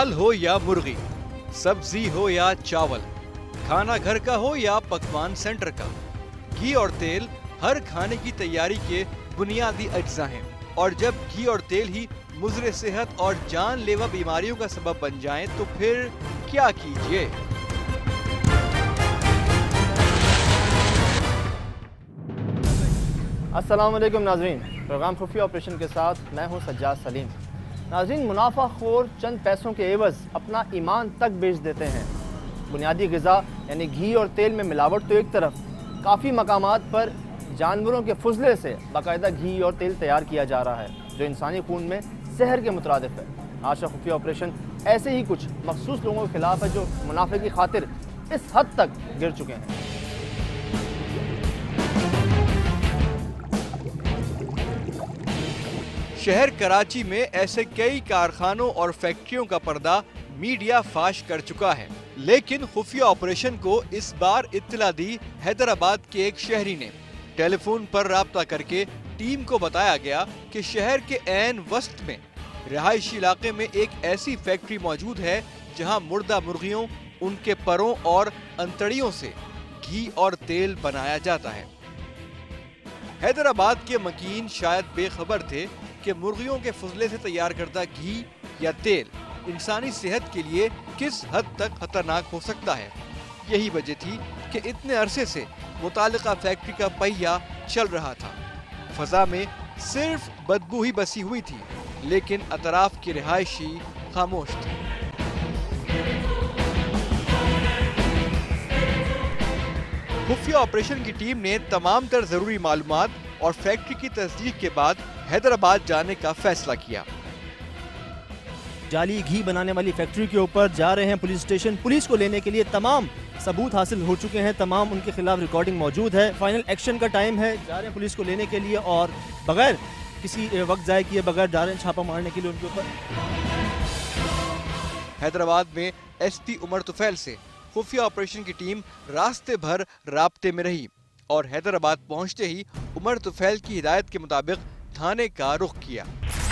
दाल हो या मुर्गी, सब्जी हो या चावल, खाना घर का हो या पकवान सेंटर का, घी और तेल हर खाने की तैयारी के बुनियादी अज्जा हैं। और जब घी और तेल ही मुज़रे सेहत और जानलेवा बीमारियों का सबब बन जाएं तो फिर क्या कीजिए। अस्सलाम वालेकुम नाज़रीन, प्रोग्राम खुफिया ऑपरेशन के साथ मैं हूं सज्जाद सलीम। नाज़रीन, मुनाफाखोर चंद पैसों के एवज़ अपना ईमान तक बेच देते हैं। बुनियादी ग़िज़ा यानी घी और तेल में मिलावट तो एक तरफ, काफ़ी मकामात पर जानवरों के फुजले से बाकायदा घी और तेल तैयार किया जा रहा है जो इंसानी खून में जहर के मुतरादिफ है। आज का खुफिया ऑपरेशन ऐसे ही कुछ मखसूस लोगों के खिलाफ है जो मुनाफे की खातिर इस हद तक गिर चुके हैं। शहर कराची में ऐसे कई कारखानों और फैक्ट्रियों का पर्दा मीडिया फाश कर चुका है, लेकिन खुफिया ऑपरेशन को इस बार इत्तला दी हैदराबाद के एक शहरी ने। टेलीफोन पर राब्ता करके टीम को बताया गया कि शहर के ऐन वस्त में रिहायशी इलाके में एक ऐसी फैक्ट्री मौजूद है जहां मुर्दा मुर्गियों, उनके परों और अंतड़ियों से घी और तेल बनाया जाता है। हैदराबाद के मकीन शायद बेखबर थे कि मुर्गियों के फुजले से तैयार करदा घी या तेल इंसानी सेहत के लिए किस हद तक खतरनाक हो सकता है। यही वजह थी कि इतने अरसे से मुतालिका फैक्ट्री का पहिया चल रहा था। फजा में सिर्फ बदबू ही बसी हुई थी, लेकिन अतराफ के रिहायशी खामोश थे। खुफिया ऑपरेशन की टीम ने तमाम तर जरूरी मालूमात और फैक्ट्री की तस्दीक के बाद हैदराबाद जाने का फैसला किया। जाली घी बनाने वाली फैक्ट्री के ऊपर जा रहे हैं पुलिस स्टेशन। पुलिस को लेने के लिए तमाम सबूत हासिल हो चुके हैं, तमाम उनके खिलाफ रिकॉर्डिंग मौजूद है। फाइनल एक्शन का टाइम है। जा रहे हैं पुलिस को लेने के लिए और बगैर किसी वक्त ज़ाय किए बगैर जा रहे हैं छापा मारने के लिए उनके ऊपर। हैदराबाद में एसपी उमर तुफैल से खुफिया ऑपरेशन की टीम रास्ते भर राब्ते में रही और हैदराबाद पहुंचते ही उमर तुफैल की हिदायत के मुताबिक थाने का रुख किया।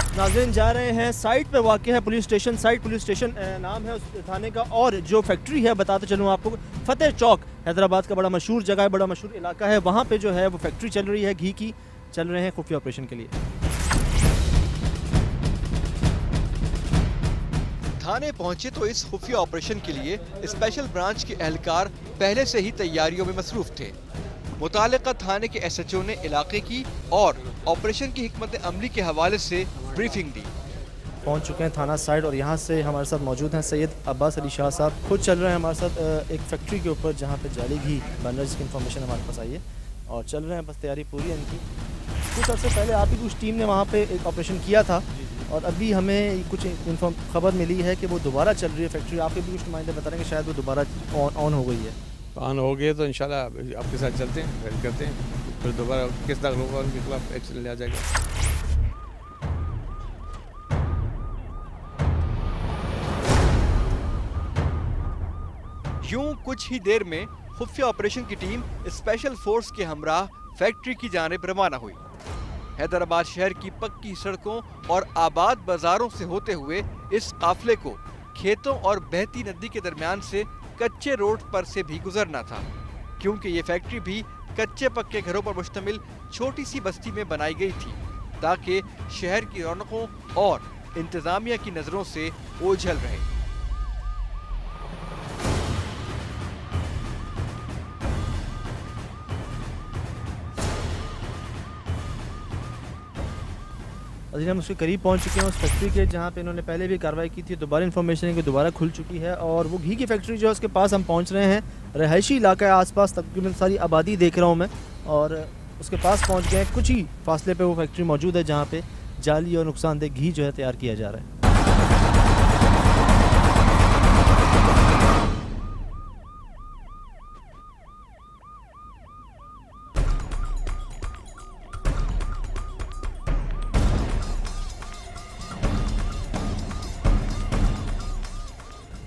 नाज़रीन, जा रहे हैं साइट पे वाक़ है police station. Site police station नाम है उस थाने का। और जो फैक्ट्री है बताते चलूँ आपको, फतेह चौक हैदराबाद का बड़ा मशहूर जगह है, बड़ा मशहूर इलाका है। वहाँ पे जो है वो फैक्ट्री चल रही है घी की। चल रहे हैं खुफिया ऑपरेशन के लिए। थाने पहुंचे तो इस खुफिया ऑपरेशन के लिए स्पेशल ब्रांच के एहलकार पहले से ही तैयारियों में मसरूफ थे। मुतालिका थाने के SHO ने इलाके की और ऑपरेशन की हिकमत अमली के हवाले से ब्रीफिंग दी। पहुंच चुके हैं थाना साइड और यहाँ से हमारे साथ मौजूद हैं सैयद अब्बास अली शाह साहब। खुद चल रहे हैं हमारे साथ एक फैक्ट्री के ऊपर जहाँ पे जाली घी बन रहा है, जिसकी इन्फॉर्मेशन हमारे पास आई है और चल रहे हैं। बस तैयारी पूरी है इनकी। कुछ अर्से पहले आप ही कुछ टीम ने वहाँ पे एक ऑपरेशन किया था और अभी हमें कुछ खबर मिली है कि वो दोबारा चल रही है फैक्ट्री। आपके भी कुछ नुमाइंदे बता रहे हैं कि शायद वो दोबारा ऑन हो गई है। ऑन हो गए तो इंशाल्लाह आपके साथ चलते हैं, हेल्प करते हैं, फिर दोबारा किस तरह लोगों के खिलाफ एक्शन लिया जाएगा। यूं कुछ ही देर में खुफिया ऑपरेशन की टीम स्पेशल फोर्स के हमराह फैक्ट्री की जानिब रवाना हुई। हैदराबाद शहर की पक्की सड़कों और आबाद बाजारों से होते हुए इस काफिले को खेतों और बहती नदी के दरमियान से कच्चे रोड पर से भी गुजरना था, क्योंकि ये फैक्ट्री भी कच्चे पक्के घरों पर मुश्तमिल छोटी सी बस्ती में बनाई गई थी ताकि शहर की रौनकों और इंतजामिया की नजरों से ओझल रहे। अभी हम उसके करीब पहुंच चुके हैं उस फैक्ट्री के जहां पे इन्होंने पहले भी कार्रवाई की थी। दोबारा इन्फॉर्मेशन है कि दोबारा खुल चुकी है और वो घी की फैक्ट्री जो है उसके पास हम पहुंच रहे हैं। रिहायशी इलाका है, आसपास तकरीबन सारी आबादी देख रहा हूं मैं और उसके पास पहुंच गए हैं। कुछ ही फासले पे वो फैक्ट्री मौजूद है जहाँ पे जाली और नुकसानदेह घी जो है तैयार किया जा रहा है।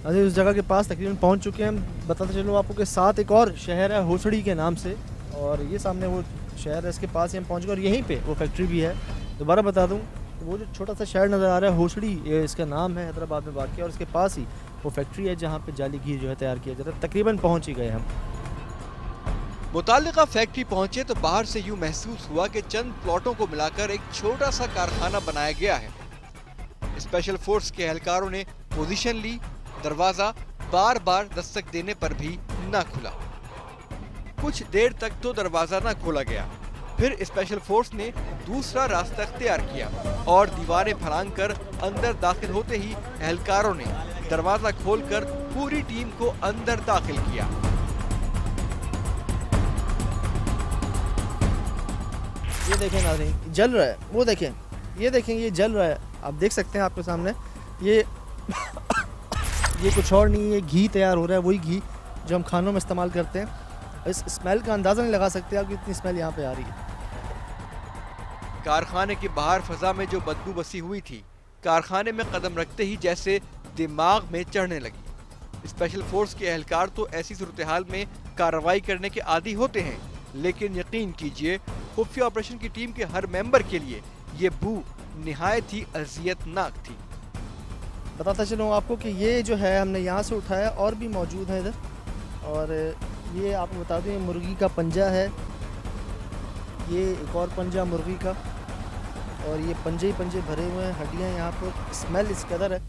अभी उस जगह के पास तकरीबन पहुंच चुके हैं। बताते चलूँ आपको के साथ एक और शहर है होसड़ी के नाम से और ये सामने वो शहर है, इसके पास ही हम पहुंच गए और यहीं पे वो फैक्ट्री भी है। दोबारा बता दूं वो जो छोटा सा शहर नज़र आ रहा है होसड़ी, ये इसका नाम है, हैदराबाद में वाक़ है, और इसके पास ही वो फैक्ट्री है जहाँ पे जाली घी जो है तैयार किया जाता है। तकरीबन पहुँच ही गए हम। मुताल्लिका फैक्ट्री पहुंचे तो बाहर से यूं महसूस हुआ कि चंद प्लॉटों को मिलाकर एक छोटा सा कारखाना बनाया गया है। स्पेशल फोर्स के एहलकारों ने पोजीशन ली, दरवाजा बार बार दस्तक देने पर भी न खुला। कुछ देर तक तो दरवाजा न खोला गया, फिर स्पेशल फोर्स ने दूसरा रास्ता अख्तियार किया और दीवारें फलांगकर अंदर दाखिल होते ही एहलकारों ने दरवाजा खोलकर पूरी टीम को अंदर दाखिल किया। ये देखें नाज़रीन, जल रहा है, वो देखें, ये देखें, ये जल रहा है, आप देख सकते हैं आपके सामने। ये ये कुछ और नहीं है, घी तैयार हो रहा है, वही घी जो हम खानों में इस्तेमाल करते हैं। इस स्मेल का अंदाज़ा नहीं लगा सकते आप कि इतनी स्मेल यहाँ पे आ रही है। कारखाने के बाहर फजा में जो बदबू बसी हुई थी, कारखाने में कदम रखते ही जैसे दिमाग में चढ़ने लगी। स्पेशल फोर्स के एहलकार तो ऐसी सूरत हाल में कार्रवाई करने के आदी होते हैं, लेकिन यकीन कीजिए खुफिया ऑपरेशन की टीम के हर मेंबर के लिए ये बू निहायत ही अजियतनाक थी। बताता चलूँ आपको कि ये जो है हमने यहाँ से उठाया, और भी मौजूद है इधर, और ये आपको बता दूँ, ये मुर्गी का पंजा है, ये एक और पंजा मुर्गी का, और ये पंजे ही पंजे भरे हुए हैं, हड्डियाँ यहाँ पर। स्मेल इस कदर है,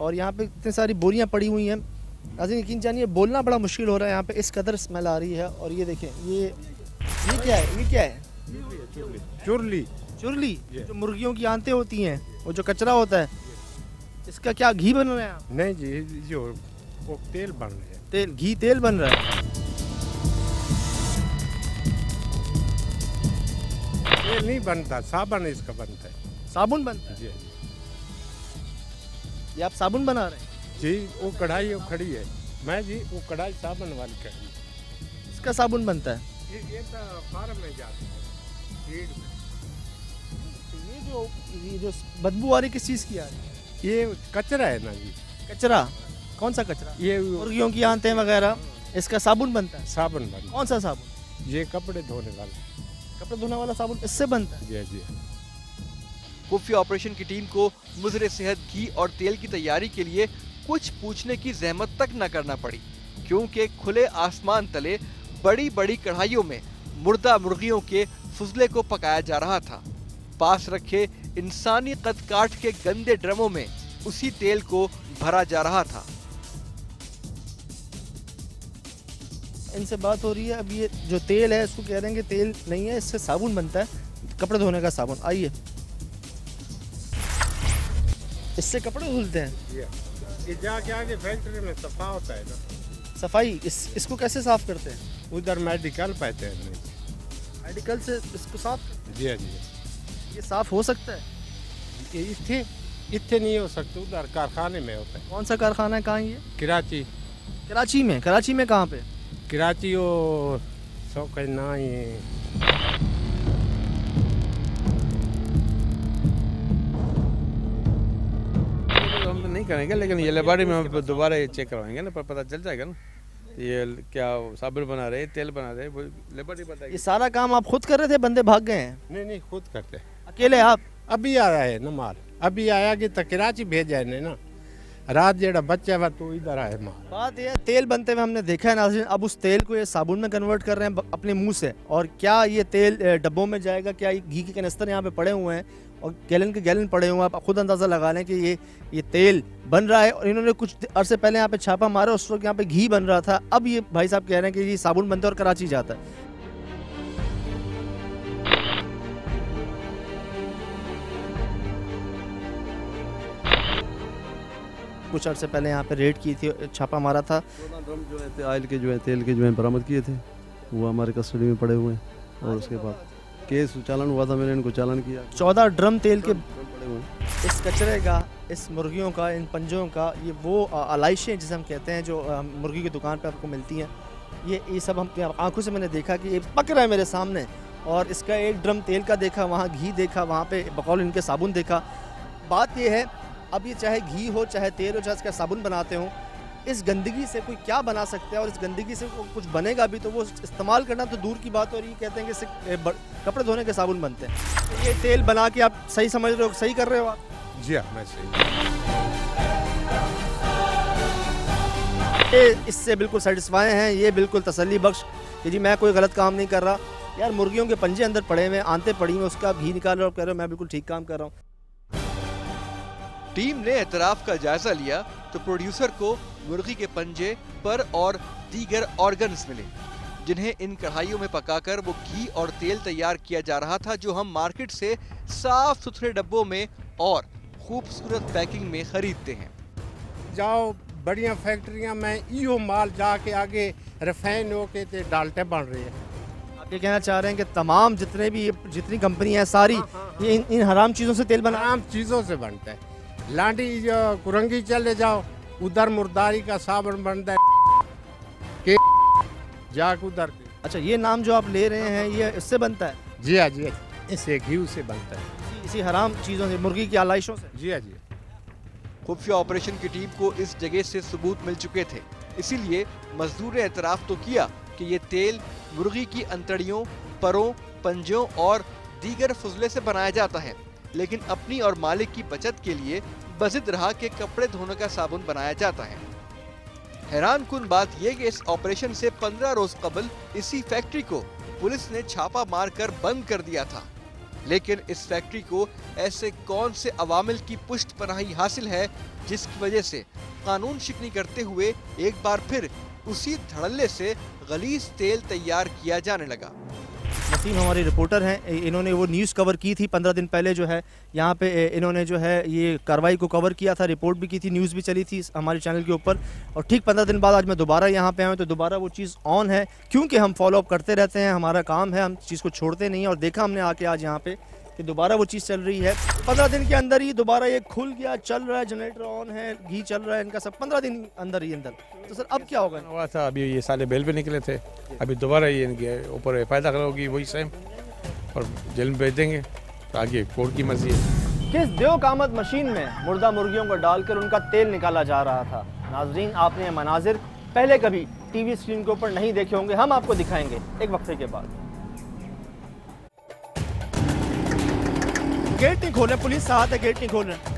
और यहाँ पे इतनी सारी बोरियाँ पड़ी हुई हैं, नाज़रीन यकीन जानिए बोलना बड़ा मुश्किल हो रहा है, यहाँ पे इस कदर स्मेल आ रही है। और ये देखें, ये क्या है, ये क्या है? चुरली। चुरली जो मुर्गियों की आंतें होती हैं, वो जो कचरा होता है, इसका क्या घी बन रहा है? नहीं जी, जो वो तेल बन रहा है, तेल, घी तेल बन रहा है। तेल नहीं बनता, साबुन इसका बनता है। साबुन बनता है? जी ये आप साबुन बना रहे हैं? जी, वो कढ़ाई वो खड़ी है, मैं जी वो कढ़ाई साबुन वाली कढ़ाई, इसका साबुन बनता है? ये तो फार्म में जाता है, फीड में। ये जो बदबू आ रही किस चीज़ की आ रही है? ये कचरा है ना जी। कचरा? कौन सा कचरा? ये मुर्गियों की आंतें वगैरह, इसका साबुन बनता है? साबुन बनता कौन सा साबुन? है, ये कपड़े धोने वाला। कपड़े धोने वाला साबुन इससे बनता है? जी जी। खुफिया ऑपरेशन की टीम को मुज़रे सेहत घी और तेल की तैयारी के लिए कुछ पूछने की जहमत तक न करना पड़ी, क्योंकि खुले आसमान तले बड़ी बड़ी कढ़ाइयों में मुर्दा मुर्गियों के फुजले को पकाया जा रहा था। पास रखे इंसानी कद काठ के गंदे ड्रमों में उसी तेल को भरा जा रहा था। इनसे बात हो रही है, अब ये जो तेल है इसको कह रहे हैं कि तेल नहीं है, इससे साबुन बनता है, कपड़े धोने का साबुन। आइए, इससे कपड़े धुलते हैं? ये जाके आगे फैक्ट्री में सफा होता है ना, सफाई। इसको कैसे साफ करते हैं? उधर मेडिकल पाते हैं। मेडिकल से इसको साफ? जी जी। ये साफ हो सकता है? ये इतने नहीं हो सकते, उधर कारखाने में होता है। कौन सा कारखाना है, कहाँ ये? कराची। कराची में? कराची में कहाँ पे? कराची वो सौ कहना ये हम तो नहीं करेंगे, लेकिन ये लेबॉरेटरी में हम दोबारा ये चेक करवाएंगे ना, पर पता चल जाएगा ना ये क्या साबुन बना रहे, तेल बना रहे, वो लेबॉरेटरी बताएगी। ये सारा काम आप खुद कर रहे थे? बंदे भाग गए हैं? नहीं, खुद करते। अकेले आप? अभी आया है ना माल, अभी आया कि तो कराची भेजा है ना, रात जेड़ा बच्चा हुआ तो इधर आए माल। बात ये तेल बनते हुए हमने देखा है नाज़रीन, अब उस तेल को ये साबुन में कन्वर्ट कर रहे हैं अपने मुंह से। और क्या ये तेल डब्बों में जाएगा? क्या घी के कनस्तर यहाँ पे पड़े हुए हैं और गैलन के गैलन पड़े हुए हैं, आप खुद अंदाज़ा लगा लें कि ये तेल बन रहा है। और इन्होंने कुछ अरसे पहले यहाँ पे छापा मारा, उस वक्त यहाँ पे घी बन रहा था। अब ये भाई साहब कह रहे हैं कि ये साबुन बनता है और कराची जाता है। कुछ अर्से पहले यहाँ पे रेड की थी, छापा मारा था। 14 ड्रम जो है ऑयल के जो है तेल के जो है बरामद किए थे, वो हमारे कस्टडी में पड़े हुए हैं। और उसके बाद केस चालान हुआ था, मैंने इनको चालान किया। 14 ड्रम तेल के पड़े हुए हैं। इस कचरे का, इस मुर्गियों का, इन पंजों का, ये वो आलाइशें जिसे हम कहते हैं जो मुर्गी की दुकान पे आपको मिलती हैं, ये सब हम आंखों से मैंने देखा कि ये पक रहा है मेरे सामने। और इसका एक ड्रम तेल का देखा, वहाँ घी देखा, वहाँ पे बकौल इनके साबुन देखा। बात ये है, अब ये चाहे घी हो, चाहे तेल हो, चाहे इसका साबुन बनाते हो, इस गंदगी से कोई क्या बना सकता है और इस गंदगी से कुछ बनेगा भी तो वो इस्तेमाल करना तो दूर की बात हो रही है। कहते हैं कि इससे कपड़े धोने के साबुन बनते हैं। तो ये तेल बना के आप सही समझ रहे हो, सही कर रहे हो आप? जी हाँ, मैं सही। इससे बिल्कुल सेटिस्फाई हैं, ये बिल्कुल तसल्ली बख्श कि जी मैं कोई गलत काम नहीं कर रहा। यार मुर्गियों के पंजे अंदर पड़े हुए, आंतें पड़ी हुई, उसका घी निकाल रहे हो, कह रहे हो मैं बिल्कुल ठीक काम कर रहा हूँ। टीम ने एतराफ का जायजा लिया तो प्रोड्यूसर को मुर्गी के पंजे, पर और दीगर ऑर्गन्स मिले, जिन्हें इन कढ़ाइयों में पकाकर वो घी और तेल तैयार किया जा रहा था, जो हम मार्केट से साफ सुथरे डब्बों में और खूबसूरत पैकिंग में खरीदते हैं। जाओ बढ़िया फैक्ट्रियां में इहो माल जाके आगे रिफाइन होके ते डालते बन रही है। आप ये कहना चाह रहे हैं कि तमाम जितनी कंपनी है सारी ये इन हराम चीज़ों से तेल बना, आम चीज़ों से बनता है। लांडी जो कुरंगी चले जाओ, उधर मुर्दारी का साबुन बनता है के जाक उधर। अच्छा, ये नाम जो आप ले रहे हैं ये इससे बनता है? जी हाँ, जी हाँ, इससे घी से बनता है, इसी हराम चीज़ों से, मुर्गी की आलाइशों से। जी हाँ, जी। खुफिया ऑपरेशन की टीम को इस जगह से सबूत मिल चुके थे, इसीलिए मजदूर ने एतराफ तो किया कि ये तेल मुर्गी की अंतड़ियों, परों, पंजों और दीगर फुजले से बनाया जाता है, लेकिन अपनी और मालिक की बचत के लिए बजिद रहा कि कपड़े धोने का साबुन बनाया जाता है। हैरान कुन बात यह कि इस ऑपरेशन से 15 रोज कबल इसी फैक्ट्री को पुलिस ने छापा मारकर बंद कर दिया था, लेकिन इस फैक्ट्री को ऐसे कौन से अवामिल की पुष्टपनाही हासिल है जिसकी वजह से कानून शिकनी करते हुए एक बार फिर उसी धड़ल्ले से गलीज तेल तैयार किया जाने लगा। नसीम हमारे रिपोर्टर हैं, इन्होंने वो न्यूज़ कवर की थी 15 दिन पहले, जो है यहाँ पे इन्होंने जो है ये कार्रवाई को कवर किया था, रिपोर्ट भी की थी, न्यूज़ भी चली थी हमारे चैनल के ऊपर। और ठीक 15 दिन बाद आज मैं दोबारा यहाँ पे आया हूँ, तो दोबारा वो चीज़ ऑन है, क्योंकि हम फॉलो अप करते रहते हैं, हमारा काम है, हम चीज़ को छोड़ते नहीं हैं। और देखा हमने आके आज यहाँ पे कि दोबारा वो चीज़ चल रही है। 15 दिन के अंदर ही दोबारा ये खुल गया, चल रहा है, जनरेटर ऑन है, घी चल रहा है, इनका सब 15 दिन अंदर ही अंदर। तो सर अब क्या होगा? हुआ था अभी ये साले बेल पे निकले थे, अभी दोबारा ये इनके ऊपर फायदा होगी वही सेम, और जेल में भेज देंगे, तो आगे कोर्ट की मर्जी है। किस देवकामत मशीन में मुर्दा मुर्गियों को डालकर उनका तेल निकाला जा रहा था? नाजरीन, आपने ये मनाजिर पहले कभी टीवी स्क्रीन के ऊपर नहीं देखे होंगे, हम आपको दिखाएंगे एक वक्फे के बाद। गेट नहीं खोल रहे, पुलिस साथ है, गेट नहीं खोल रहे।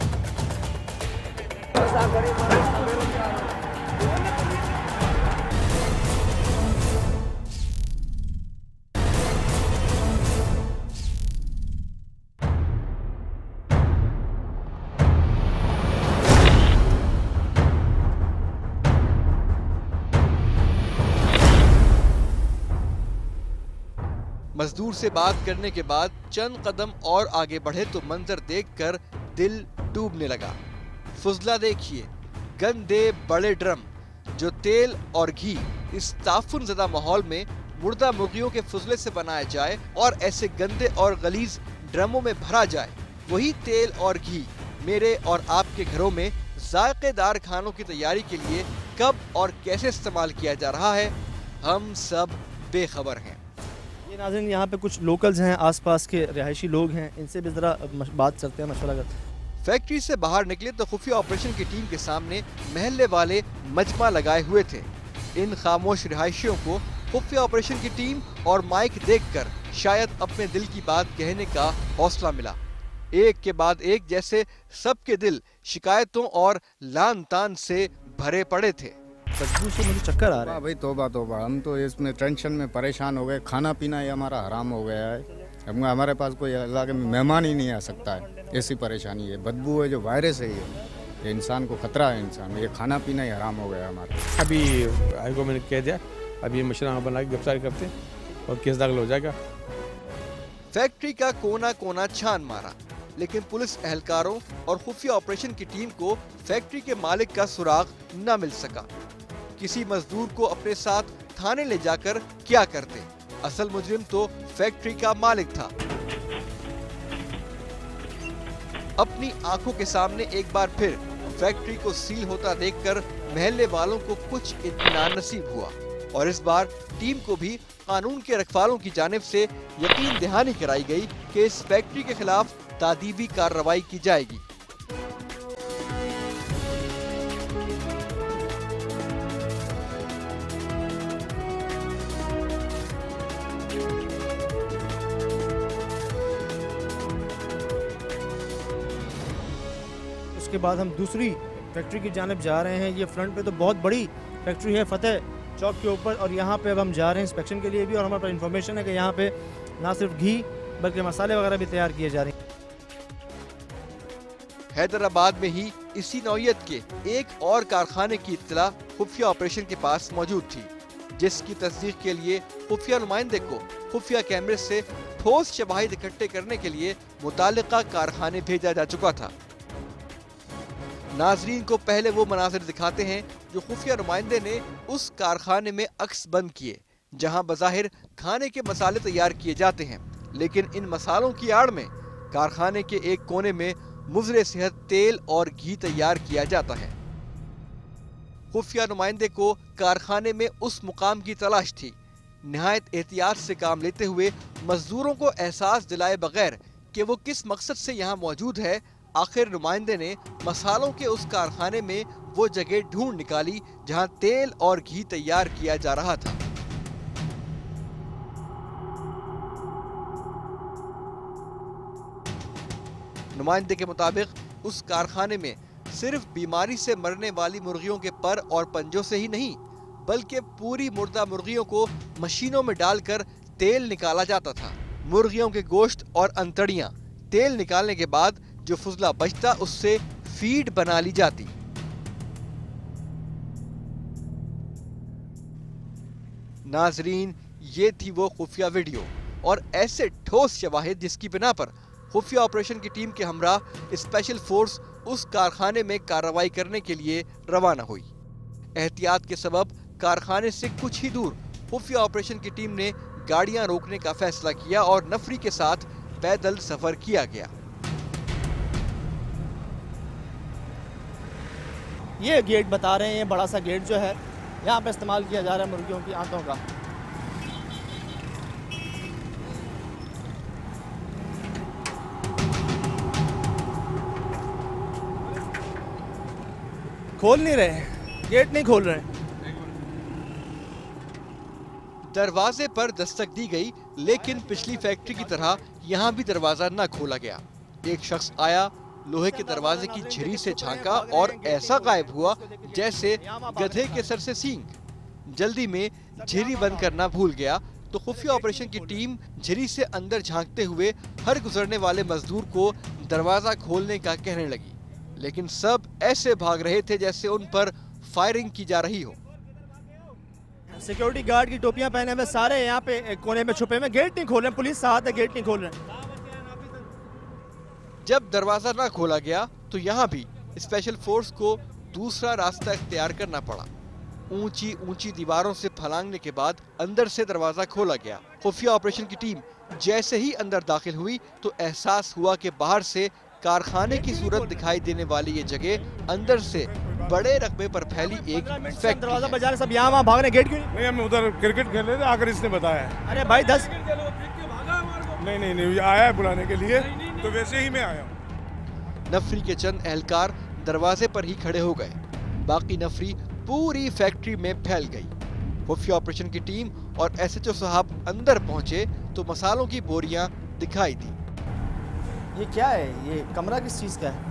मजदूर से बात करने के बाद चंद कदम और आगे बढ़े तो मंजर देखकर दिल डूबने लगा। फुजला देखिए, गंदे बड़े ड्रम जो तेल और घी इस ताफुनज़दा माहौल में मुर्दा मुर्गियों के फुजले से बनाया जाए और ऐसे गंदे और गलीज ड्रमों में भरा जाए। वही तेल और घी मेरे और आपके घरों में जायकेदार खानों की तैयारी के लिए कब और कैसे इस्तेमाल किया जा रहा है, हम सब बेखबर हैं। ये नाज़रीन, यहाँ पे कुछ लोकल्स हैं, आसपास के रिहायशी लोग हैं, इनसे भी ज़रा बात करते हैं, मशवरा करते हैं। फैक्ट्री से बाहर निकले तो खुफिया ऑपरेशन की टीम के सामने महल्ले वाले मजमा लगाए हुए थे। इन खामोश रिहायशियों को खुफिया ऑपरेशन की टीम और माइक देखकर शायद अपने दिल की बात कहने का हौसला मिला। एक के बाद एक जैसे सबके दिल शिकायतों और लान तान से भरे पड़े थे। बदबू से मुझे चक्कर आ रहा है भाई, तौबा तौबा, हम तो इसमें टेंशन में परेशान हो गए। खाना पीना ये हमारा हराम हो गया है। हमारे पास कोई अल्लाह के मेहमान ही नहीं आ सकता है, ऐसी परेशानी है। बदबू है, जो वायरस है, ये इंसान को खतरा है। इंसान ये खाना पीना ही हराम हो गया हमारा। अभी आयोग मैंने कह दिया, अभी ये मशरा बना के गिरफ्तार करते हैं और केस दाखिल हो जाएगा। फैक्ट्री का कोना कोना छान मारा, लेकिन पुलिस एहलकारों और खुफिया ऑपरेशन की टीम को फैक्ट्री के मालिक का सुराग न मिल सका। किसी मजदूर को अपने साथ थाने ले जाकर क्या करते? असल मुजरिम तो फैक्ट्री का मालिक था। अपनी आंखों के सामने एक बार फिर फैक्ट्री को सील होता देखकर महल्ले वालों को कुछ इत्मीनान नसीब हुआ, और इस बार टीम को भी कानून के रखवालों की जानिब से यकीन दहानी कराई गई कि इस फैक्ट्री के खिलाफ तादीबी कार्रवाई की जाएगी। उसके बाद हम दूसरी फैक्ट्री की जानिब जा रहे हैं। ये फ्रंट पे तो बहुत बड़ी फैक्ट्री है फतेह चौक के ऊपर, और यहाँ पे अब हम जा रहे हैं इंस्पेक्शन के लिए भी, और हमारे पास इन्फॉर्मेशन है कि यहाँ पे ना सिर्फ घी बल्कि मसाले वगैरह भी तैयार किए जा रहे हैं। हैदराबाद में ही इसी नौयत के एक और कारखाने की इत्तला खुफिया ऑपरेशन के पास मौजूद थी, जिसकी तस्दीक के लिए खुफिया नुमाइंदे को खुफिया कैमरे से ठोस शवाहिद इकट्ठे करने के लिए मुतालिका कारखाने भेजा जा चुका था। नाजरीन को पहले वो मनाजिर दिखाते हैं जो खुफिया नुमाइंदे ने उस कारखाने में अक्स बंद किए, जहां बज़ाहिर खाने के मसाले तैयार किए जाते हैं, लेकिन इन मसालों की आड़ में कारखाने के एक कोने में मुज़रे सेहत तेल और घी तैयार किया जाता है। खुफिया नुमाइंदे को कारखाने में उस मुकाम की तलाश थी। निहायत एहतियात से काम लेते हुए मजदूरों को एहसास दिलाए बगैर कि वो किस मकसद से यहाँ मौजूद है, आखिर नुमाइंदे ने मसालों के उस कारखाने में वो जगह ढूंढ निकाली जहाँ तेल और घी तैयार किया जा रहा था। नुमाइंदे के मुताबिक उस कारखाने में सिर्फ बीमारी से मरने वाली मुर्गियों के पर और पंजों से ही नहीं, बल्कि पूरी मुर्दा मुर्गियों को मशीनों में डालकर तेल निकाला जाता था। मुर्गियों के गोश्त और अंतड़ियां तेल निकालने के बाद जो फुजला बचता उससे फीड बना ली जाती। नाजरीन, ये थी वो खुफिया वीडियो और ऐसे ठोस शवाहिद जिसकी बिना पर खुफिया ऑपरेशन की टीम के हमरा स्पेशल फोर्स उस कारखाने में कार्रवाई करने के लिए रवाना हुई। एहतियात के सबब कारखाने से कुछ ही दूर खुफिया ऑपरेशन की टीम ने गाड़ियां रोकने का फैसला किया और नफरी के साथ पैदल सफर किया गया। ये गेट बता रहे हैं, ये बड़ा सा गेट जो है यहाँ पे इस्तेमाल किया जा रहा है मुर्गियों की आंतों का। खोल नहीं रहे, गेट नहीं खोल रहे। दरवाजे पर दस्तक दी गई, लेकिन पिछली फैक्ट्री की तरह यहाँ भी दरवाजा न खोला गया। एक शख्स आया, लोहे के दरवाजे की झिरी से झांका और ऐसा गायब हुआ जैसे गधे के सर से सींग। जल्दी में झिरी बंद करना भूल गया तो खुफिया ऑपरेशन की टीम झिरी से अंदर झांकते हुए हर गुजरने वाले मजदूर को दरवाजा खोलने का कहने लगी, लेकिन सब ऐसे भाग रहे थे जैसे उन पर फायरिंग की जा रही हो। सिक्योरिटी गार्ड की टोपियां पहने हुए सारे यहाँ पे एक कोने में छुपे हुए, गेट नहीं खोल रहे, पुलिस साथ है, गेट नहीं खोल रहे। जब दरवाजा ना खोला गया तो यहाँ भी स्पेशल फोर्स को दूसरा रास्ता इख्तियार करना पड़ा। ऊंची ऊंची दीवारों से फलांगने के बाद अंदर से दरवाजा खोला गया। खुफिया ऑपरेशन की टीम जैसे ही अंदर दाखिल हुई तो एहसास हुआ कि बाहर से कारखाने की सूरत दिखाई देने वाली ये जगह अंदर से बड़े रकबे पर फैली एक फैक्ट्री। दरवाजा बजा रहे, सब यहाँ वहाँ भाग रहे, गेट क्यों नहीं? हम उधर क्रिकेट खेल रहे थे, आकर इसने बताया। अरे भाई 10 नहीं आया है बुलाने के लिए, तो वैसे ही मैं आया। नफरी के चंद एहलकार दरवाजे पर ही खड़े हो गए, बाकी नफरी पूरी फैक्ट्री में फैल गई। खुफिया ऑपरेशन की टीम और SHO साहब अंदर पहुंचे तो मसालों की बोरियां दिखाई दी। ये क्या है? ये कमरा किस चीज का है?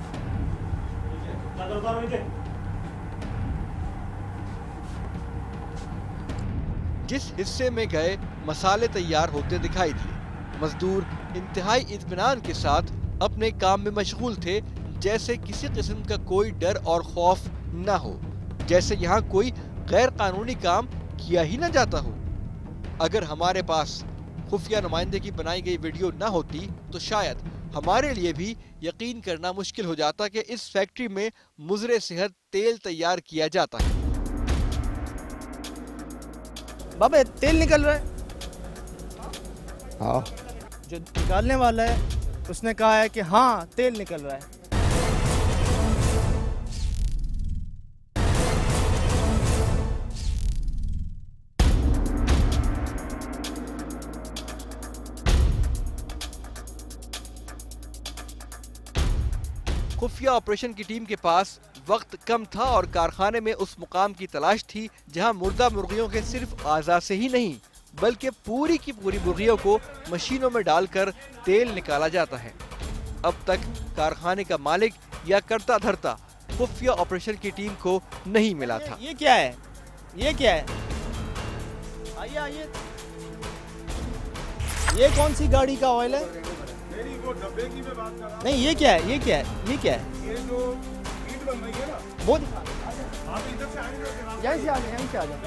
जिस हिस्से में गए मसाले तैयार होते दिखाई दिए। मजदूर इंतहाई इत्मीनान के साथ अपने काम में मशगूल थे, जैसे किसी किस्म का कोई डर और खौफ न हो, जैसे यहाँ कोई गैर कानूनी काम किया ही न जाता हो। अगर हमारे पास खुफिया नुमाइंदे की बनाई गई वीडियो न होती तो शायद हमारे लिए भी यकीन करना मुश्किल हो जाता कि इस फैक्ट्री में मुज़रे सेहत तेल तैयार किया जाता है। बाबा तेल निकल रहा है। हाँ, जो निकालने वाला है उसने कहा है कि हाँ तेल निकल रहा है। खुफिया ऑपरेशन की टीम के पास वक्त कम था और कारखाने में उस मुकाम की तलाश थी जहां मुर्दा मुर्गियों के सिर्फ आज़ा से ही नहीं बल्कि पूरी की पूरी मुर्गियों को मशीनों में डालकर तेल निकाला जाता है। अब तक कारखाने का मालिक या करता धरता खुफिया ऑपरेशन की टीम को नहीं मिला था। ये क्या है? ये क्या है? आइए आइए। ये कौन सी गाड़ी का ऑयल है? नहीं, ये क्या है? ये क्या है? ये क्या है? ये जो ईंट बन रही है ना, वो आप इधर से आएंगे। यहीं से आ जाए, यहीं से आ जाए।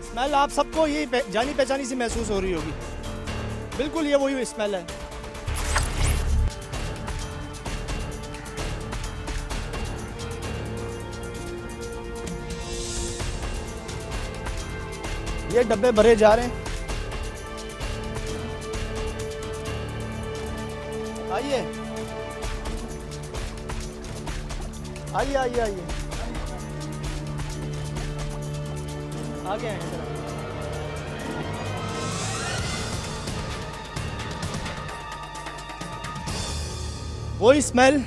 स्मेल आप सबको ये जानी पहचानी सी महसूस हो रही होगी। बिल्कुल ये वही स्मेल है। ये डब्बे भरे जा रहे हैं। आइए आइए आइए आइए, आगे आए जरा। वही स्मेल,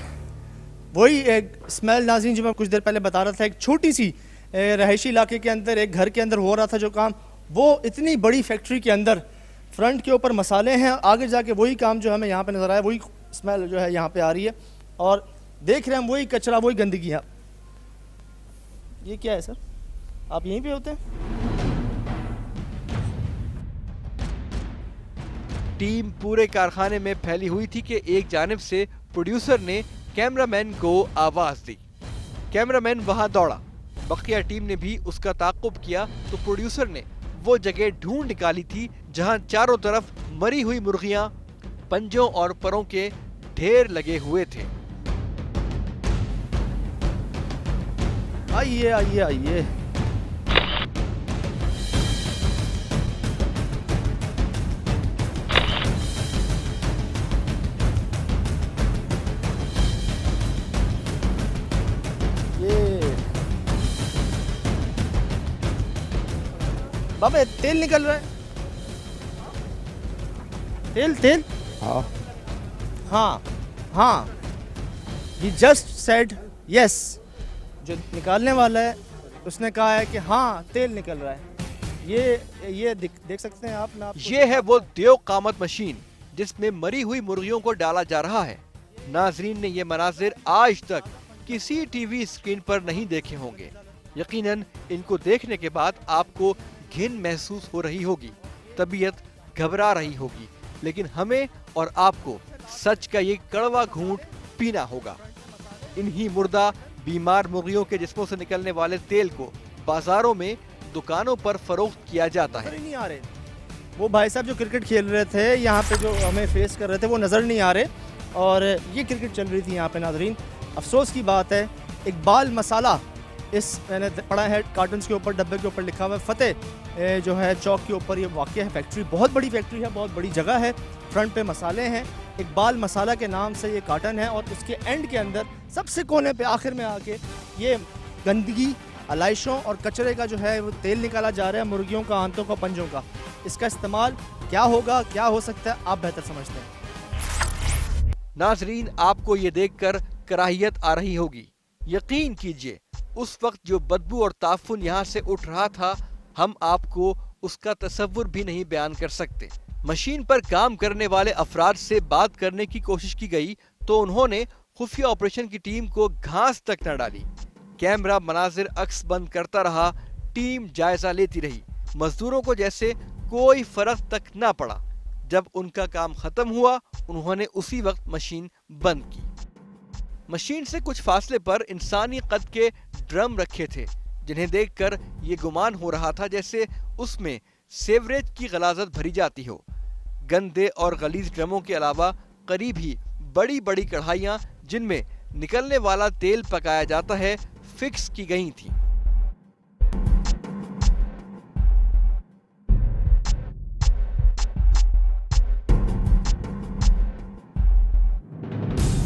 वही एक स्मेल नाज़रीन जो मैं कुछ देर पहले बता रहा था। एक छोटी सी रहायशी इलाके के अंदर एक घर के अंदर हो रहा था जो काम, वो इतनी बड़ी फैक्ट्री के अंदर फ्रंट के ऊपर मसाले हैं, आगे जाके वही काम जो हमें यहाँ पे नज़र आया, वही स्मेल जो है यहाँ पे आ रही है और देख रहे हैं हम वही कचरा, वही गंदगी है। ये क्या है सर? आप यहीं पे होते हैं? टीम पूरे कारखाने में फैली हुई थी कि एक जानिब से प्रोड्यूसर ने कैमरामैन को आवाज दी। कैमरामैन वहां दौड़ा, बकिया टीम ने भी उसका ताक़ुब किया तो प्रोड्यूसर ने वो जगह ढूंढ निकाली थी जहां चारों तरफ मरी हुई मुर्गियां, पंजों और परों के ढेर लगे हुए थे। आइए आइए आइए। बाबा तेल निकल रहा है। तेल तेल हाँ हाँ हाँ, ही जस्ट सेड यस। जो निकालने वाला है उसने कहा है कि हाँ तेल निकल रहा है। ये देख सकते हैं आप। मैं ये है वो देव कामत मशीन जिसमें मरी हुई मुर्गियों को डाला जा रहा है। नाजरीन ने ये मनाजिर आज तक किसी टीवी स्क्रीन पर नहीं देखे होंगे। यकीनन इनको देखने के बाद आपको घिन महसूस हो रही होगी, तबीयत घबरा रही होगी, लेकिन हमें और आपको सच का ये कड़वा घूंट पीना होगा। इन्हीं मुर्दा बीमार मुर्गियों के जिस्मों से निकलने वाले तेल को बाजारों में, दुकानों पर फरोख्त किया जाता है। नहीं आ रहे वो भाई साहब जो क्रिकेट खेल रहे थे यहाँ पे, जो हमें फेस कर रहे थे, वो नज़र नहीं आ रहे और ये क्रिकेट चल रही थी यहाँ पे। नाजरीन अफसोस की बात है, इकबाल मसाला, इस मैंने पढ़ा है कार्टन्स के ऊपर, डब्बे के ऊपर लिखा हुआ है फतेह जो है चौक के ऊपर ये वाक़ है। फैक्ट्री बहुत बड़ी फैक्ट्री है, बहुत बड़ी जगह है, फ्रंट पे मसाले हैं, इकबाल मसाला के नाम से ये कार्टन है और उसके एंड के अंदर सबसे कोने पे आखिर में आके ये गंदगी, अलाइशों और कचरे का जो है वो तेल निकाला जा रहा है, मुर्गियों का, आंतों का, पंजों का। इसका इस्तेमाल क्या होगा, क्या हो सकता है, आप बेहतर समझते हैं। नाजरीन आपको ये देखकर कराहियत आ रही होगी। यकीन कीजिए उस वक्त जो बदबू और ताफुन यहाँ से उठ रहा था, हम आपको उसका तसव्वुर भी नहीं बयान कर सकते। मशीन पर काम करने वाले अफराद से बात करने की कोशिश की गई तो उन्होंने खुफिया ऑपरेशन की टीम को घास तक न डाली। कैमरा मनाजिर अक्स बंद करता रहा, टीम जायजा लेती रही। मजदूरों को जैसे कोई फर्क तक ना पड़ा। जब उनका काम खत्म हुआ उन्होंने उसी वक्त मशीन बंद की। मशीन से कुछ फासले पर इंसानी कद के ड्रम रखे थे जिन्हें देखकर ये गुमान हो रहा था जैसे उसमें सेवरेज की गलाजत भरी जाती हो। गंदे और गलीज ड्रमों के अलावा करीब ही बड़ी बड़ी कढ़ाइयाँ जिनमें निकलने वाला तेल पकाया जाता है फिक्स की गई थी।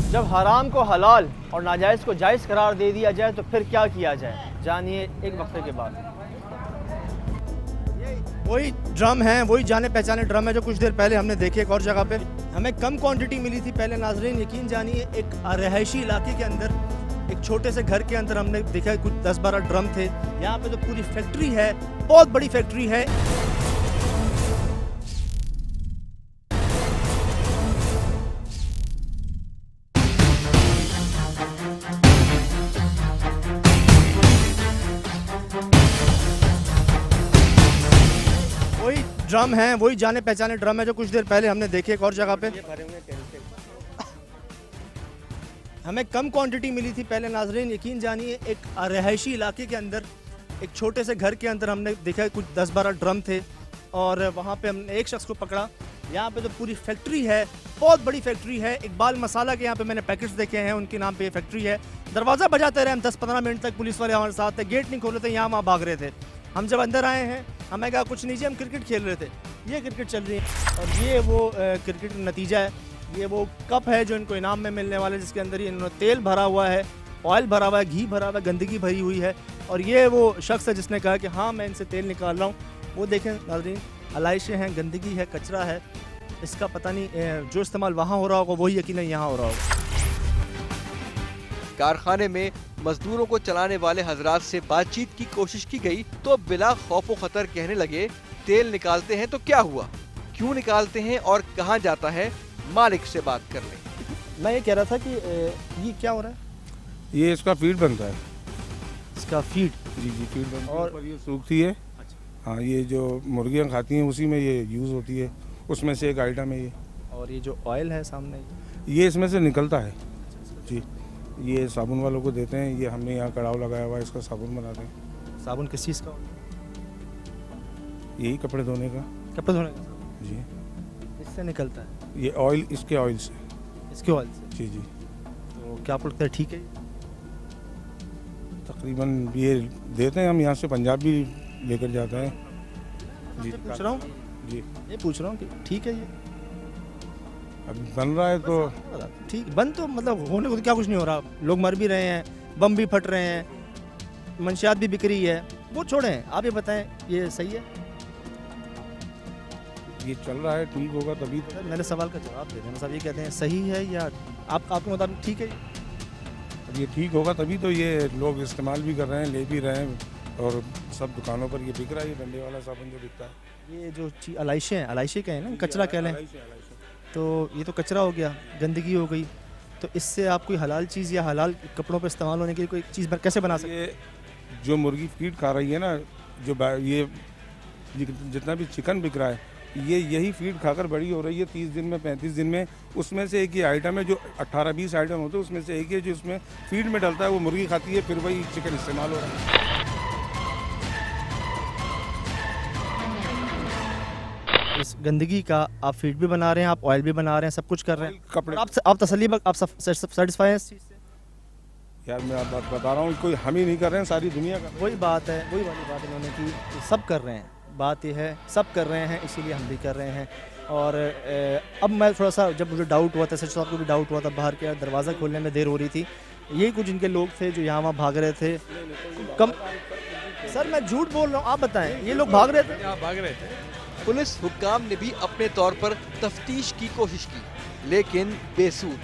जब हराम को हलाल और नाजायज़ को जायज़ करार दे दिया जाए तो फिर क्या किया जाए, जानिए एक वक्फे के बाद। वही ड्रम है, वही जाने पहचाने ड्रम है जो कुछ देर पहले हमने देखे एक और जगह पे। हमें कम क्वांटिटी मिली थी पहले। नाजरीन यकीन जानिए एक रहायशी इलाके के अंदर एक छोटे से घर के अंदर हमने देखा कुछ 10-12 ड्रम थे। यहाँ पे तो पूरी फैक्ट्री है, बहुत बड़ी फैक्ट्री है। ड्रम हैं वही जाने पहचाने ड्रम है जो कुछ देर पहले हमने देखे एक और जगह पे। हमें कम क्वांटिटी मिली थी पहले नाजरीन, यकीन जानिए एक रहायशी इलाके के अंदर एक छोटे से घर के अंदर हमने देखा कुछ 10-12 ड्रम थे और वहाँ पे हमने एक शख्स को पकड़ा। यहाँ पे तो पूरी फैक्ट्री है, बहुत बड़ी फैक्ट्री है। इकबाल मसाला के यहाँ पे मैंने पैकेट्स देखे हैं, उनके नाम पे ये फैक्ट्री है। दरवाज़ा बजाते रहे हम 10-15 मिनट तक, पुलिस वाले हमारे साथ थे, गेट नहीं खोले थे, यहाँ वहाँ भाग रहे थे। हम जब अंदर आए हैं हमें कहा कुछ नहीं जी, हम क्रिकेट खेल रहे थे। ये क्रिकेट चल रही है और ये वो क्रिकेट का नतीजा है। ये वो कप है जो इनको इनाम में मिलने वाले, जिसके अंदर ही इन्होंने तेल भरा हुआ है, ऑयल भरा हुआ है, घी भरा हुआ है, गंदगी भरी हुई है। और ये वो शख्स है जिसने कहा कि हाँ मैं इनसे तेल निकाल रहा हूँ। वो देखें नाज़रीन, अलाइशें हैं, गंदगी है, कचरा है, इसका पता नहीं जो इस्तेमाल वहाँ हो रहा होगा वही यकीनन यहाँ हो रहा होगा। कारखाने में मजदूरों को चलाने वाले हजरात से बातचीत की कोशिश की गई तो बिला खौफो खतर कहने लगे, तेल निकालते हैं तो क्या हुआ, क्यों निकालते हैं और कहाँ जाता है, मालिक से बात कर लें। मैं ये कह रहा था कि ये क्या हो रहा है? ये इसका फीड बनता है। इसका फीड? जी जी, फीड बनता है और ये सूखती है। हाँ, ये जो मुर्गियाँ खाती हैं उसी में ये यूज़ होती है, उसमें से एक आइटम है ये। और ये जो ऑयल है सामने, ये इसमें से निकलता है जी। ये साबुन वालों को देते हैं, ये हमने यहाँ कड़ाव लगाया हुआ है, इसका साबुन बनाते हैं। साबुन किस चीज़ का? यही कपड़े धोने का। कपड़े धोने का जी। इससे निकलता है ये ऑयल, इसके ऑयल से। इसके ऑयल से? जी जी। तो क्या आपको लगता है ठीक है? तकरीबन ये देते हैं, हम यहाँ से पंजाब भी लेकर जाते हैं जी। पूछ रहा हूँ जी, ये पूछ रहा हूँ कि ठीक है ये अभी बन रहा है तो ठीक बन, तो मतलब होने को तो क्या कुछ नहीं हो रहा। लोग मर भी रहे हैं, बम भी फट रहे हैं, मंशियात भी बिक रही है, वो छोड़ें। आप ये बताएं ये सही है? ये चल रहा है, ठीक होगा तभी तो। मेरे सवाल का जवाब दे देना साहब, ये कहते हैं सही है या आपके मुताबिक ठीक है? अब ये ठीक होगा तभी तो ये लोग इस्तेमाल भी कर रहे हैं, ले भी रहे हैं, और सब दुकानों पर ये बिक रहा है, ये डंडे वाला साबुन जो बिकता है। ये जो अलाइशे हैं, अलाइशे कहें ना, कचरा कह लें, तो ये तो कचरा हो गया, गंदगी हो गई। तो इससे आप कोई हलाल चीज़ या हलाल कपड़ों पर इस्तेमाल होने के लिए कोई चीज़ कैसे बना सकते हैं? ये जो मुर्गी फीड खा रही है ना, जो ये जितना भी चिकन बिक रहा है, ये यही फीड खाकर बड़ी हो रही है 30 दिन में, 35 दिन में। उसमें से एक ये आइटम है जो 18-20 आइटम होते हैं, उसमें से एक है जो उसमें फीड में डलता है, वो मुर्गी खाती है, फिर वही चिकन इस्तेमाल हो रहा है। इस गंदगी का आप फीड भी बना रहे हैं, आप ऑयल भी बना रहे हैं, सब कुछ कर रहे हैं। कपड़े आप तसल्ली, आप सेटिस्फाई हैं इस चीज़ से? यार मैं आप बात बता रहा हूँ, कोई हम ही नहीं कर रहे हैं, सारी दुनिया कर। वही बात है, वही वाली बात इन्होंने की, सब कर रहे हैं। बात यह है सब कर रहे हैं, इसीलिए हम भी कर रहे हैं। और अब मैं थोड़ा सा, जब मुझे डाउट हुआ था, सच साहब को भी डाउट हुआ था, बाहर के दरवाज़ा खोलने में देर हो रही थी, यही कुछ इनके लोग थे जो यहाँ वहाँ भाग रहे थे। कम सर मैं झूठ बोल रहा हूँ, आप बताएं, ये लोग भाग रहे थे? भाग रहे थे। पुलिस हुक्काम ने भी अपने तौर पर तफ्तीश की कोशिश की, लेकिन बेसूद।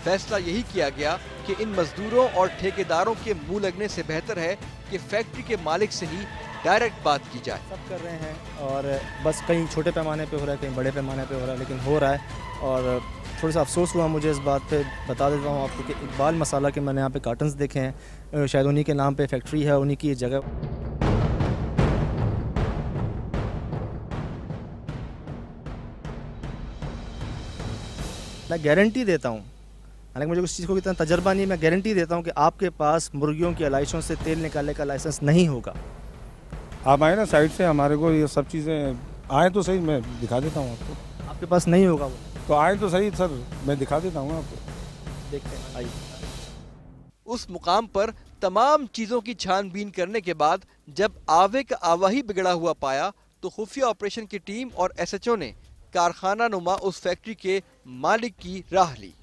फैसला यही किया गया कि इन मजदूरों और ठेकेदारों के मुंह लगने से बेहतर है कि फैक्ट्री के मालिक से ही डायरेक्ट बात की जाए। सब कर रहे हैं और बस कहीं छोटे पैमाने पे हो रहा है, कहीं बड़े पैमाने पे हो रहा है, लेकिन हो रहा है। और थोड़ा सा अफसोस हुआ मुझे इस बात पे, बता देता हूँ आपको कि इकबाल मसाला के मैंने यहाँ पे कार्टन्स देखे हैं, शायद उन्हीं के नाम पे फैक्ट्री है, उन्हीं की ये जगह। मैं गारंटी देता हूँ, हालांकि मुझे उस चीज़ को इतना तजर्बा नहीं, मैं गारंटी देता हूँ कि आपके पास मुर्गियों की अलाइशों से तेल निकालने का लाइसेंस नहीं होगा। आप आए ना साइड से, हमारे को ये सब चीज़ें आए तो सही, मैं दिखा देता हूँ आपको। आपके पास नहीं होगा वो? तो आए तो सही सर, मैं दिखा देता हूँ आपको। देखते हैं, आइए। उस मुकाम पर तमाम चीजों की छानबीन करने के बाद जब आवे का आवा ही बिगड़ा हुआ पाया तो खुफिया ऑपरेशन की टीम और SHO ने कारखाना नुमा उस फैक्ट्री के मालिक की राह ली।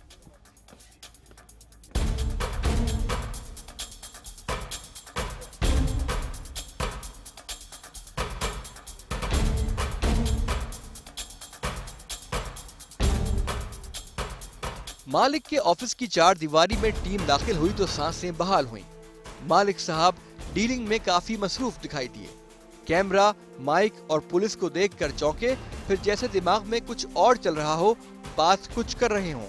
मालिक के ऑफिस की चार दीवारी में टीम दाखिल हुई तो सांसें बहाल हुईं। मालिक साहब डीलिंग में काफी मसरूफ दिखाई दिए। कैमरा, माइक और पुलिस को देखकर चौंके, फिर जैसे दिमाग में कुछ और चल रहा हो, बात कुछ कर रहे हों।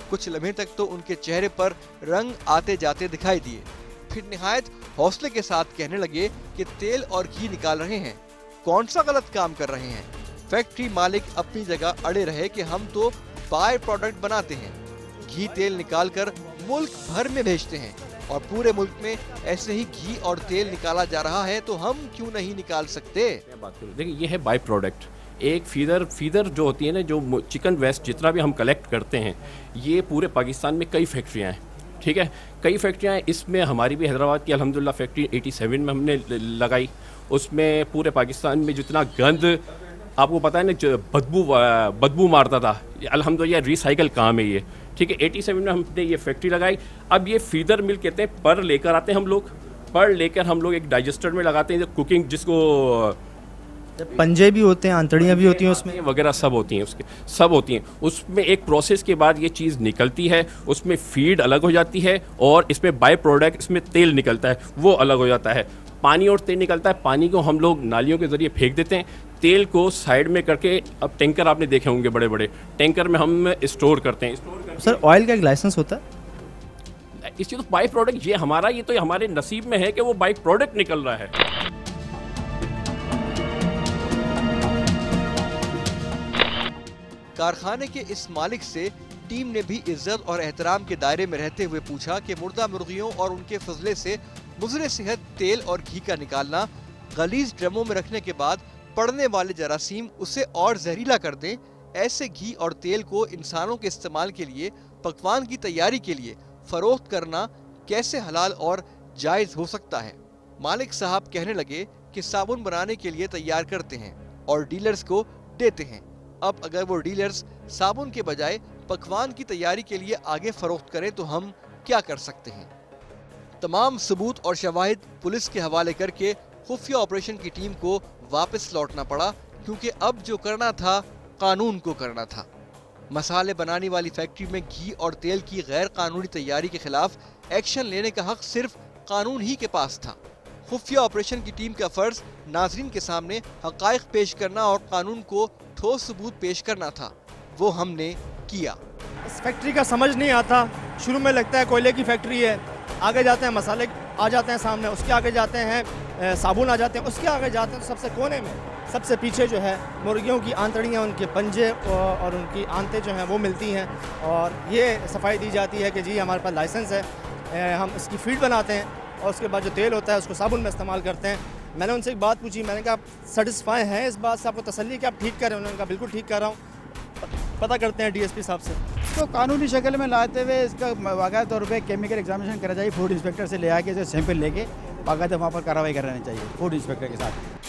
कुछ लम्हे तक तो उनके चेहरे पर रंग आते जाते दिखाई दिए, फिर निहायत हौसले के साथ कहने लगे कि तेल और घी निकाल रहे हैं, कौन सा गलत काम कर रहे हैं। फैक्ट्री मालिक अपनी जगह अड़े रहे कि हम तो बाय प्रोडक्ट बनाते हैं, घी तेल निकालकर मुल्क भर में भेजते हैं और पूरे मुल्क में ऐसे ही घी और तेल निकाला जा रहा है, तो हम क्यों नहीं निकाल सकते। देखिए ये है बाय प्रोडक्ट। एक फीडर जो होती है ना, जो चिकन वेस्ट जितना भी हम कलेक्ट करते हैं, ये पूरे पाकिस्तान में कई फैक्ट्रियाँ हैं, ठीक है, कई फैक्ट्रियाँ हैं। इसमें हमारी भी हैदराबाद की अल्हम्दुलिल्लाह फैक्ट्री 87 में हमने लगाई। उसमें पूरे पाकिस्तान में जितना गंद आपको पता है ना, जो बदबू मारता था, अल्हम्दुलिल्लाह रिसाइकल काम है ये, ठीक है। 87 में हमने ये फैक्ट्री लगाई। अब ये फीडर मिल कहते हैं, पर लेकर आते हैं हम लोग, पर लेकर हम लोग एक डाइजेस्टर में लगाते हैं, जो कुकिंग जिसको पंजे भी होते हैं, आंतड़ियाँ भी होती हैं उसमें वगैरह सब होती हैं, उसके सब होती हैं। उसमें एक प्रोसेस के बाद ये चीज़ निकलती है, उसमें फीड अलग हो जाती है और इसमें बाय प्रोडक्ट इसमें तेल निकलता है, वो अलग हो जाता है। पानी और तेल निकलता है, पानी को हम लोग नालियों के ज़रिए फेंक देते हैं, तेल को साइड में करके अब टैंकर आपने देखे होंगे, बड़े बड़े टैंकर में हम स्टोर करते हैं। सर ऑयल का एक लाइसेंस होता है इसलिए तो बाय प्रोडक्ट ये हमारा, ये तो हमारे नसीब में है कि वो बाय प्रोडक्ट निकल रहा है। कारखाने के इस मालिक से टीम ने भी इज्जत और एहतराम के दायरे में रहते हुए पूछा कि मुर्दा मुर्गियों और उनके फजले से मुज़रे सेहत तेल और घी का निकालना, गलीज ड्रमों में रखने के बाद पड़ने वाले जरासीम उसे और जहरीला कर दें, ऐसे घी और तेल को इंसानों के इस्तेमाल के लिए, पकवान की तैयारी के लिए फरोख्त करना कैसे हलाल और जायज़ हो सकता है। मालिक साहब कहने लगे कि साबुन बनाने के लिए तैयार करते हैं और डीलर्स को देते हैं। अब अगर वो डीलर्स साबुन के बजाय पकवान की तैयारी के लिए आगे फरोख्त करें तो हम क्या कर सकते हैं। तमाम सबूत और शवाहिद पुलिस के हवाले करके खुफिया ऑपरेशन की टीम को वापस लौटना पड़ा, क्योंकि अब जो करना था कानून को करना था। मसाले बनाने वाली फैक्ट्री में घी और तेल की गैर कानूनी तैयारी के खिलाफ एक्शन लेने का हक सिर्फ कानून ही के पास था। खुफिया ऑपरेशन की टीम का फर्ज नाजरीन के सामने हकाइक पेश करना और कानून को ठोस सबूत पेश करना था, वो हमने किया। इस फैक्ट्री का समझ नहीं आता, शुरू में लगता है कोयले की फैक्ट्री है, आगे जाते हैं मसाले आ जाते हैं सामने, उसके आगे जाते हैं साबुन आ जाते हैं, उसके आगे जाते हैं तो सबसे कोने में, सबसे पीछे जो है मुर्गियों की आंतड़ियाँ, उनके पंजे और उनकी आंतें जो हैं वो मिलती हैं और ये सफाई दी जाती है कि जी हमारे पास लाइसेंस है, हम इसकी फीड बनाते हैं और उसके बाद जो तेल होता है उसको साबुन में इस्तेमाल करते हैं। मैंने उनसे एक बात पूछी, मैंने कहा आप सेटिस्फाई हैं इस बात से, आपको तसल्ली कि आप ठीक कर रहे हैं? उन्होंने कहा बिल्कुल ठीक कर रहा हूँ, पता करते हैं डीएसपी साहब से। इसको कानूनी शक्ल में लाते हुए इसका बाकायदा तौर पर केमिकल एग्जामिनेशन करा चाहिए, फूड इंस्पेक्टर से ले आके सैंपल लेके बाकायदा वहाँ पर कार्रवाई करानी चाहिए फूड इंस्पेक्टर के साथ।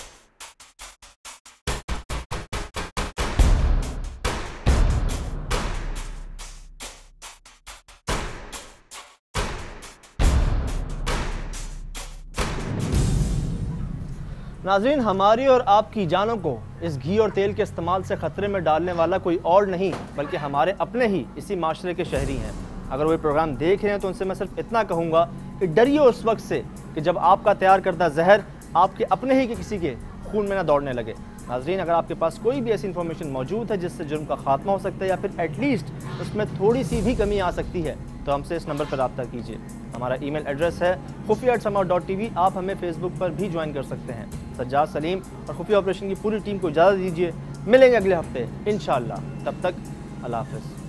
नाज़रीन, हमारी और आपकी जानों को इस घी और तेल के इस्तेमाल से ख़तरे में डालने वाला कोई और नहीं बल्कि हमारे अपने ही इसी माशरे के शहरी हैं। अगर वो ये प्रोग्राम देख रहे हैं तो उनसे मैं सिर्फ इतना कहूँगा कि डरिए उस वक्त से कि जब आपका तैयार करदा जहर आपके अपने ही के किसी के खून में ना दौड़ने लगे। नाज़रीन, अगर आपके पास कोई भी ऐसी इन्फॉर्मेशन मौजूद है जिससे जुर्म का खात्मा हो सकता है या फिर एटलीस्ट उसमें थोड़ी सी भी कमी आ सकती है तो हमसे इस नंबर पर रब्ता कीजिए। हमारा ईमेल एड्रेस है khufia@sama.tv। आप हमें फेसबुक पर भी ज्वाइन कर सकते हैं। सज्जाद सलीम और खुफिया ऑपरेशन की पूरी टीम को इजाज़त दीजिए। मिलेंगे अगले हफ्ते इंशाअल्लाह। तब तक अल्लाह हाफ़िज़।